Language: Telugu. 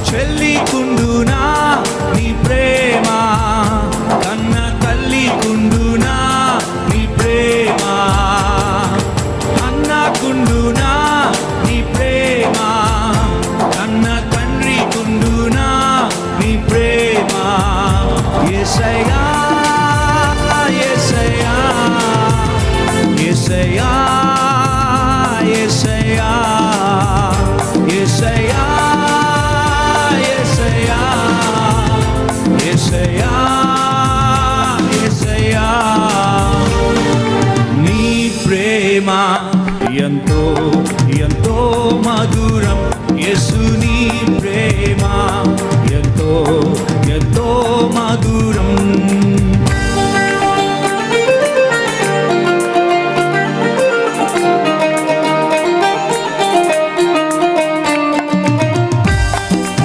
చెల్లికుండునా నీ ప్రేమ, కన్న తల్లికుండునా నీ ప్రేమ, అన్నకుండునా నీ ప్రేమ, కన్న తండ్రికుండునా నీ ప్రేమ. యేసయ్యా యేసయ్యా యేసయ్యా యేసయ్యా యేసయ్యా యేసయ్యా యేసయ్యా యేసయ్యా నీ ప్రేమ ఎంతో